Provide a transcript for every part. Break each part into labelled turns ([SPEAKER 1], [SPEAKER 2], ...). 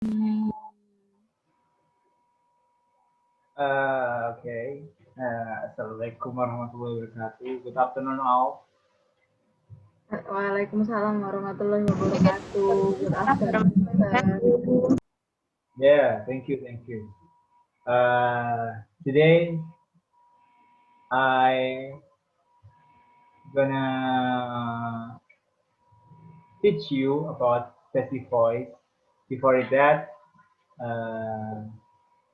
[SPEAKER 1] Okay. Assalamualaikum warahmatullahi wabarakatuh. Good afternoon all.
[SPEAKER 2] Waalaikumsalam warahmatullahi wabarakatuh. Good afternoon, sir.
[SPEAKER 1] Yeah, thank you, thank you. Today I gonna teach you about passive voice. Before that,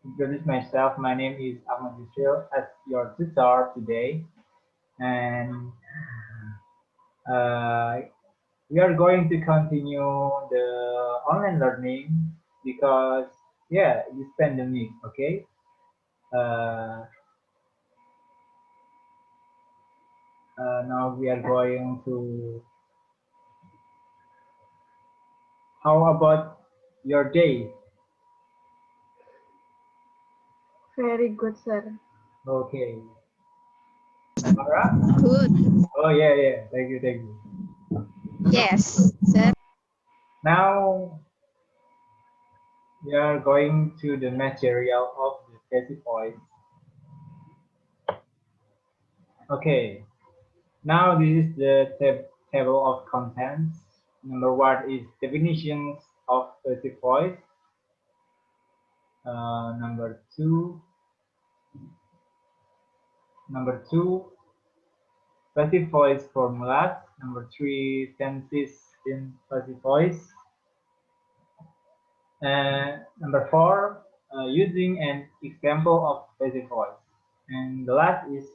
[SPEAKER 1] introduce myself. My name is Ahmad Yusril as your tutor today, and uh, we are going to continue the online learning because this pandemic. Okay. Uh, Now we are going to. How about your day?
[SPEAKER 2] Very good, sir.
[SPEAKER 1] Okay. Samara?
[SPEAKER 3] Good.
[SPEAKER 1] Oh yeah, yeah. Thank you, thank you.
[SPEAKER 3] Yes, sir.
[SPEAKER 1] Now we are going to the material of the passive voice. Okay. Now this is the table of contents. Number one is definitions of passive voice. Number two, passive voice formulas. Number three, tenses in passive voice. Number four, using an example of passive voice. And the last is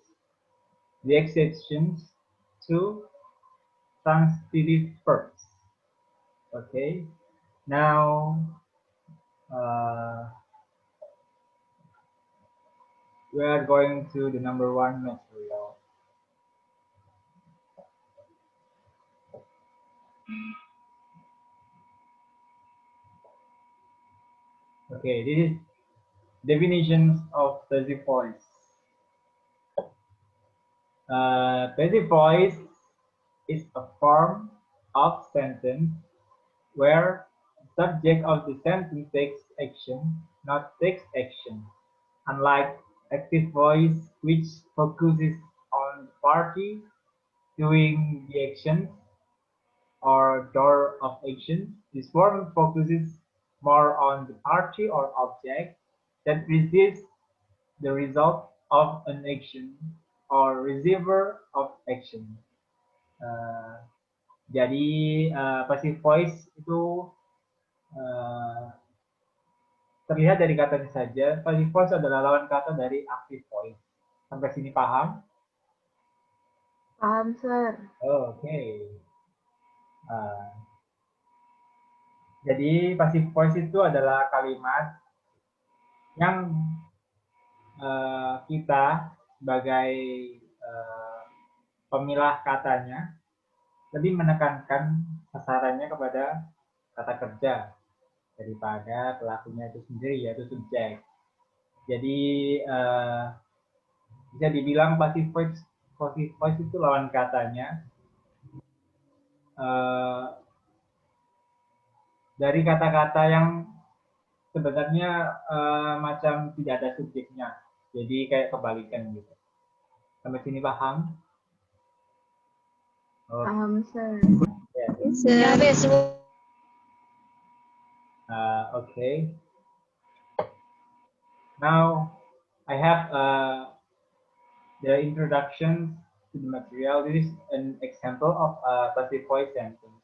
[SPEAKER 1] the exceptions to transitive verbs. Okay. Now uh, we are going to the number one material. Okay, this is definitions of passive voice. Passive voice is a form of sentence where the subject of the sentence takes action, not takes action. Unlike active voice, which focuses on the party doing the action or door of action, this form focuses more on the party or object that receives the result of an action or receiver of action. Uh, jadi passive voice itu uh, terlihat dari katanya saja. Passive voice adalah lawan kata dari active voice. Sampai sini paham?
[SPEAKER 2] Paham, sir.
[SPEAKER 1] Oh, oke. Uh, jadi passive voice itu adalah kalimat yang kita sebagai pemilah katanya lebih menekankan sasarannya kepada kata kerja daripada pelakunya itu sendiri, yaitu subjek. Jadi bisa dibilang passive voice itu lawan katanya dari kata-kata yang sebenarnya macam tidak ada subjeknya. Jadi kayak kebalikan gitu. Sampai sini paham?
[SPEAKER 2] Paham, sir.
[SPEAKER 1] Yeah.
[SPEAKER 3] Yes, sir.
[SPEAKER 1] Okay. Now I have the introduction to the material. This is an example of a passive voice sentence.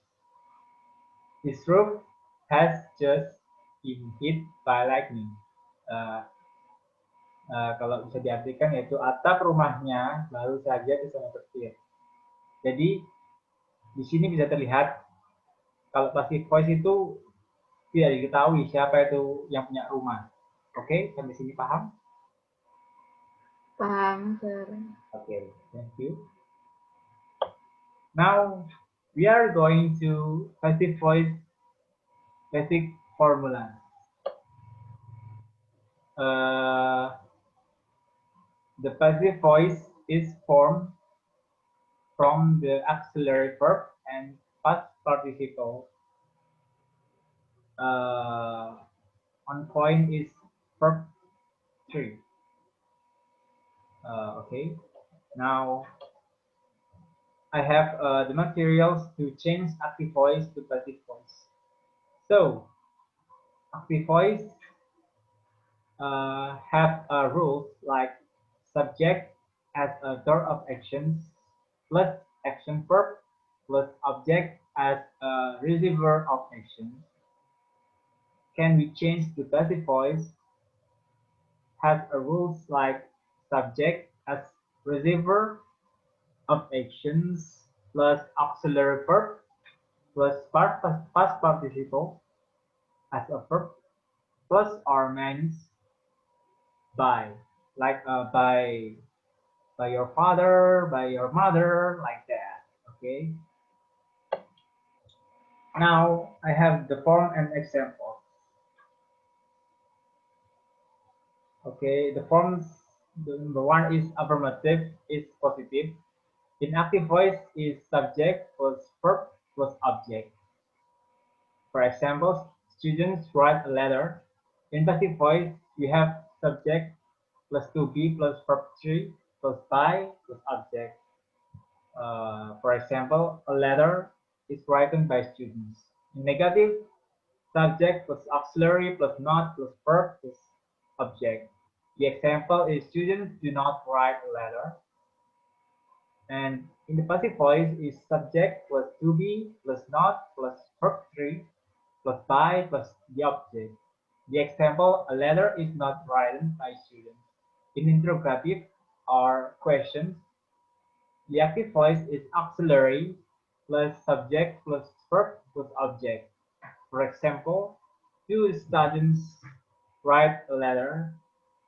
[SPEAKER 1] His roof has just been hit by lightning. Kalau bisa diartikan yaitu atap rumahnya baru saja terkena petir. Jadi di sini bisa terlihat kalau passive voice itu tidak diketahui siapa itu yang punya rumah. Oke, sampai sini paham?
[SPEAKER 2] Paham, sir.
[SPEAKER 1] Okay, thank you. Now we are going to passive voice basic formula. The passive voice is formed from the auxiliary verb and past participle on point is verb 3. Okay. Now I have the materials to change active voice to passive voice. So active voice have rules like subject as a door of actions plus action verb plus object as a receiver of actions can be changed to passive voice has a rules like subject as receiver of actions plus auxiliary verb plus past participle as a verb plus or means by like by your father, by your mother, like that. Okay. Now I have the form and example. Okay, the forms, the number one is affirmative, is positive. In active voice is subject plus verb plus object. For example, students write a letter. In passive voice, we have subject plus to be plus verb 3 plus by plus object. For example, a letter is written by students. In negative, subject plus auxiliary plus not plus verb plus object. The example is students do not write a letter. And in the passive voice is subject plus to be plus not plus verb 3 plus by plus the object. The example, a letter is not written by students. In interrogative or questions, the active voice is auxiliary plus subject plus verb plus object. For example, two students write a letter,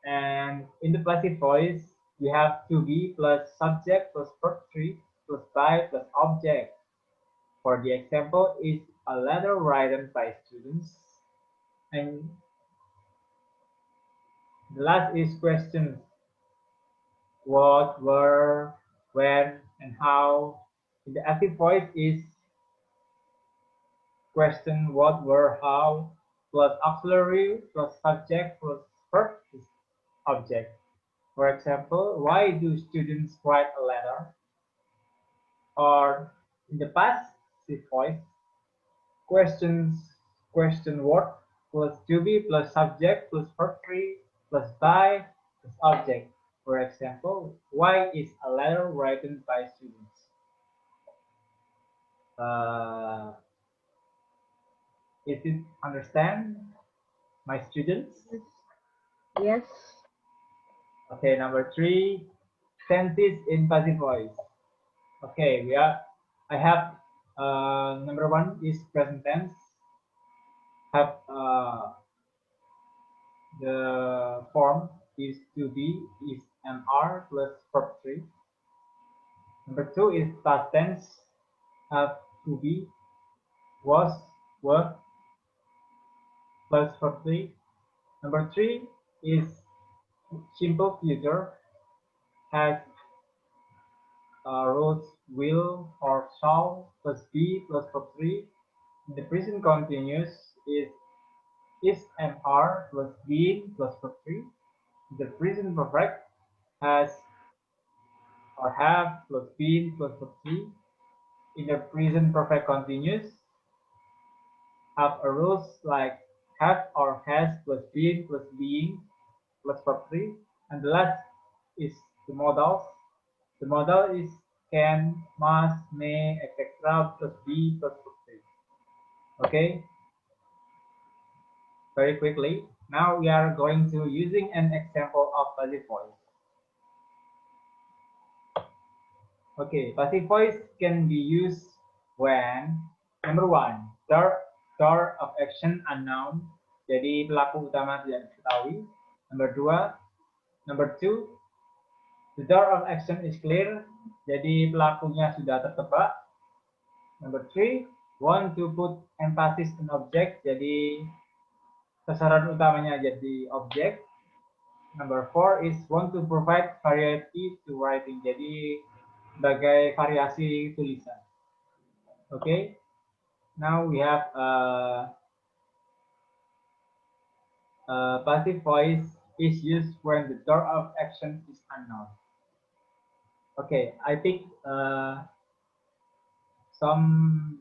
[SPEAKER 1] and in the passive voice, we have to be plus subject plus verb 3 plus by plus object. For the example, is a letter written by students. And the last is questions. What, where, when, and how. In the active voice is question, what, where, how, plus auxiliary, plus subject, plus verb is object. For example, why do students write a letter? Or in the passive voice, questions, question what, plus to be, plus subject, plus verb 3, plus by, plus object. For example, why is a letter written by students? Uh, is it understand, my students?
[SPEAKER 2] Yes.
[SPEAKER 1] Okay, number 3, tenses in passive voice. Okay, I have number 1 is present tense. Have the form is to be is mr plus verb 3. Number 2 is past tense. Have to be was were plus verb 3. Number 3 is simple future. Has roads will or shall plus be plus verb 3. The present continuous is mr plus being plus verb 3. The present perfect has or have plus been plus verb 3. In the present perfect continuous, have a rules like have or has plus been plus being plus verb 3. And the last is the modals. The modal is can, must, may, etc. plus be plus verb 3. Okay, very quickly. Now we are going to using an example of passive voice. Okay, passive voice can be used when number 1, door of action unknown. Jadi pelaku utama tidak diketahui. Number 2, the door of action is clear. Jadi pelakunya sudah tertebak. Number 3, want to put emphasis on object. Jadi sasaran utamanya jadi objek. Number 4 is want to provide variety to writing. Jadi sebagai variasi tulisan. Okay. Now we have passive voice is used when the door of action is unknown. Okay, I pick some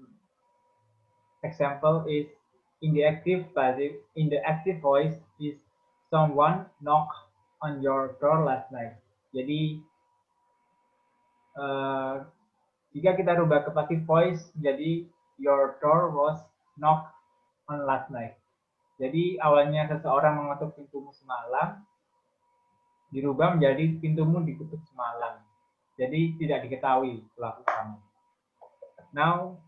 [SPEAKER 1] example is in the active voice is someone knock on your door last night. Jadi jika kita rubah ke passive voice jadi your door was knocked on last night. Jadi awalnya seseorang mengetuk pintumu semalam dirubah menjadi pintumu diketuk semalam. Jadi tidak diketahui pelaku kamu. Now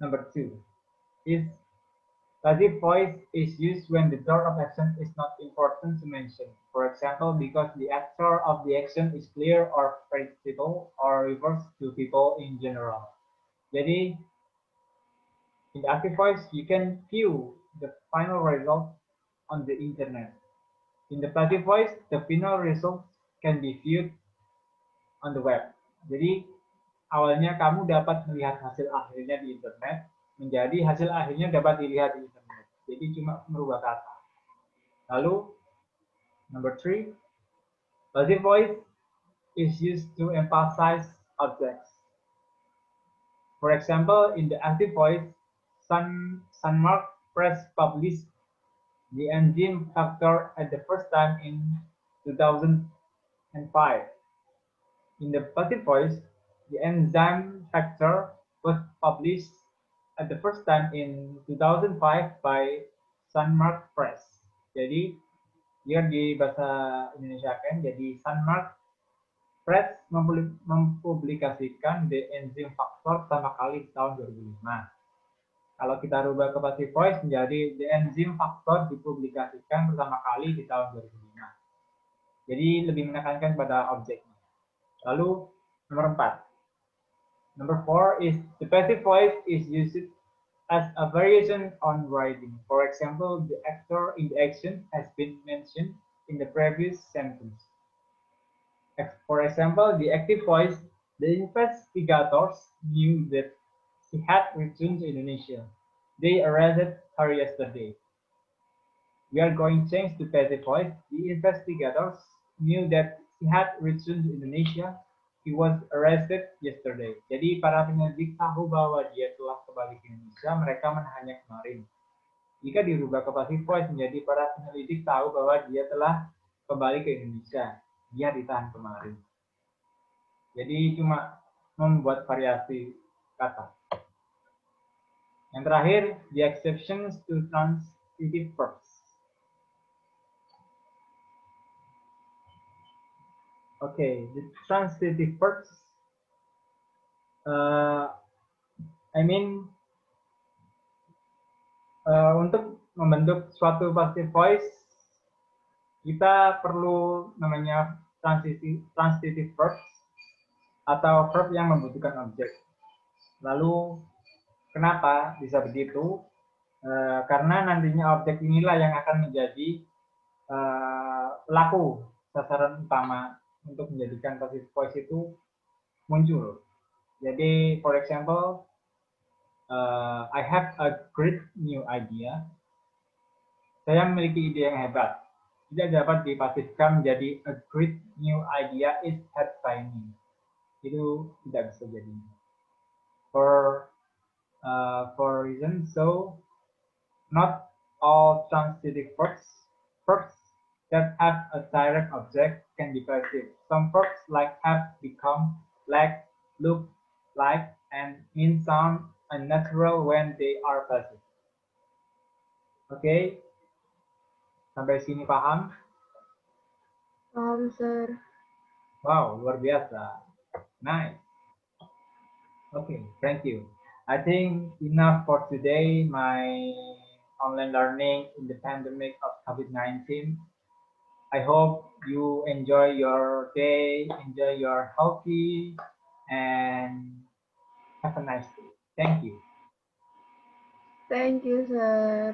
[SPEAKER 1] number 2 is passive voice is used when the door of action is not important to mention. For example, because the actor of the action is clear or predictable or refers to people in general. Jadi, in the active voice, you can view the final result on the internet. In the passive voice, the final result can be viewed on the web. Jadi, awalnya kamu dapat melihat hasil akhirnya di internet, menjadi hasil akhirnya dapat dilihat di internet. Jadi cuma merubah kata. Lalu, number 3, passive voice is used to emphasize objects. For example, in the active voice, Sunmark Press published the enzyme factor at the first time in 2005. In the passive voice, the enzyme factor was published at the first time in 2005 by Sunmark Press. Jadi, dia di bahasa Indonesia kan, jadi Sunmark Press mempublikasikan the enzyme factor pertama kali di tahun 2005. Kalau kita rubah ke passive voice menjadi the enzyme factor dipublikasikan pertama kali di tahun 2005. Jadi lebih menekankan pada objeknya. Lalu nomor 4. Number 4 is the passive voice is used as a variation on writing. For example, the actor in the action has been mentioned in the previous sentence. For example, the active voice, the investigators knew that she had returned to Indonesia. They arrested her yesterday. We are going to change to passive voice. The investigators knew that she had returned to Indonesia. He was arrested yesterday. Jadi para penyelidik tahu bahwa dia telah kembali ke Indonesia. Mereka menahannya kemarin. Jika dirubah ke passive voice menjadi para penyelidik tahu bahwa dia telah kembali ke Indonesia. Dia ditahan kemarin. Jadi cuma membuat variasi kata. Yang terakhir, the exceptions to transitive verbs. Okay, the transitive verbs. Untuk membentuk suatu passive voice, kita perlu namanya transitive verbs atau verb yang membutuhkan objek. Lalu, kenapa bisa begitu? Karena nantinya objek inilah yang akan menjadi pelaku sasaran utama untuk menjadikan passive voice itu muncul. Jadi, for example, I have a great new idea. Saya memiliki ide yang hebat. Tidak dapat dipasifkan menjadi a great new idea is had by me. Itu tidak bisa jadi. For reason so, not all transitive verbs that have a direct object can be passive. Some verbs like have, become, like, look, like, and mean sound unnatural when they are passive. Oke, sampai sini paham?
[SPEAKER 2] Paham, sir.
[SPEAKER 1] Wow, luar biasa. Nice. Okay, thank you. I think enough for today, my online learning in the pandemic of COVID-19. I hope you enjoy your day, enjoy your healthy, and have a nice day. Thank you.
[SPEAKER 2] Thank you, sir.